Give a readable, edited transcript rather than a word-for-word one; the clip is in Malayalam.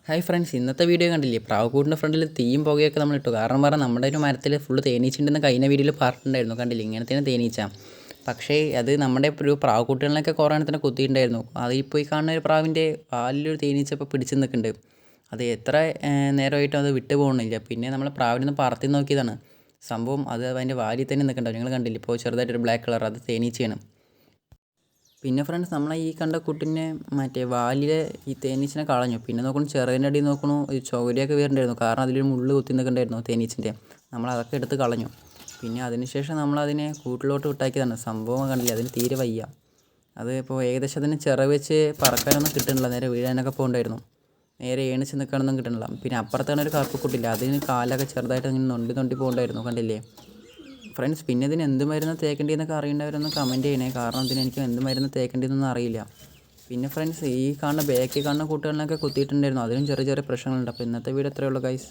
ഹായ് ഫ്രണ്ട്സ്, ഇന്നത്തെ വീഡിയോ കണ്ടില്ലേ? പ്രാവുകൂടിൻ്റെ ഫ്രണ്ടിൽ തീയും പുകയൊക്കെ നമ്മൾ ഇട്ടു. കാരണം നമ്മുടെ ഒരു മരത്തിൽ ഫുള്ള് തേനീച്ചുണ്ടെന്ന് കഴിഞ്ഞ വീഡിയോയിൽ പറഞ്ഞിട്ടുണ്ടായിരുന്നു. കണ്ടില്ലേ, ഇങ്ങനെ തന്നെ തേനീച്ച. പക്ഷേ അത് നമ്മുടെ ഒരു പ്രാവുകുട്ടികളിലൊക്കെ കുറേ എണ്ണത്തിനെ കുത്തിയിട്ടുണ്ടായിരുന്നു. അതിപ്പോൾ ഈ കാണുന്ന ഒരു പ്രാവിൻ്റെ വാലിലൊരു തേനീച്ച ഇപ്പോൾ പിടിച്ച് നിൽക്കുന്നുണ്ട്. അത് എത്ര നേരമായിട്ടും അത് വിട്ടു പോകണില്ല. പിന്നെ നമ്മൾ പ്രാവിനെ ഒന്ന് പറത്തി നോക്കിയതാണ്. സംഭവം അത് അതിൻ്റെ വാലിൽ തന്നെ നിൽക്കുന്നുണ്ടാവും. നിങ്ങൾ കണ്ടില്ലേ, ഇപ്പോൾ ചെറുതായിട്ടൊരു ബ്ലാക്ക് കളർ, അത് തേനീച്ചയാണ്. പിന്നെ ഫ്രണ്ട്സ്, നമ്മളെ ഈ കണ്ട കുട്ടിനെ മറ്റേ വാലിലെ ഈ തേനീച്ചനെ കളഞ്ഞു. പിന്നെ നോക്കണം, ചിറകിൻ്റെ അടി നോക്കണു ഈ ചോരയൊക്കെ വരുന്നുണ്ടായിരുന്നു. കാരണം അതിലൊരു മുള്ള് കുത്തി നിൽക്കുന്നുണ്ടായിരുന്നു തേനീച്ചിൻ്റെ. നമ്മളതൊക്കെ എടുത്ത് കളഞ്ഞു. പിന്നെ അതിനുശേഷം നമ്മളതിനെ കൂട്ടിലോട്ട് വിട്ടാക്കിയതാണ്. സംഭവം കണ്ടില്ല, അതിന് തീരെ വയ്യ. അത് ഇപ്പോൾ ഏകദേശം അതിന് ചിറക് വെച്ച് പറക്കാനൊന്നും കിട്ടുന്നില്ല. നേരെ വീഴാനൊക്കെ പോകണ്ടായിരുന്നു. നേരെ ഏണിച്ച് നിൽക്കാനൊന്നും കിട്ടണില്ല. പിന്നെ അപ്പുറത്താണ് ഒരു കറുപ്പക്കുട്ടില്ല, അതിന് കാലൊക്കെ ചെറുതായിട്ട് ഇങ്ങനെ നൊണ്ടി പോകണ്ടായിരുന്നു. കണ്ടില്ലേ ഫ്രണ്ട്സ്? പിന്നെ ഇതിന് എന്ത് മരുന്ന് തേക്കേണ്ടതെന്നൊക്കെ അറിയേണ്ടവരൊന്ന് കമൻറ്റ് ചെയ്യണേ. കാരണം ഇതിന് എനിക്ക് എന്ത് മരുന്ന് തേക്കേണ്ടതെന്നൊന്നും അറിയില്ല. പിന്നെ ഫ്രണ്ട്സ്, ഈ കാണുന്ന ബാക്കിൽ കാണുന്ന കൂട്ടുകളിലൊക്കെ കുത്തിയിട്ടുണ്ടായിരുന്നു. അതിനും ചെറിയ ചെറിയ പ്രശ്നങ്ങളുണ്ട്. അപ്പോൾ ഇന്നത്തെ വീഡിയോ ഇത്രയേ ഉള്ളൂ ഗൈസ്.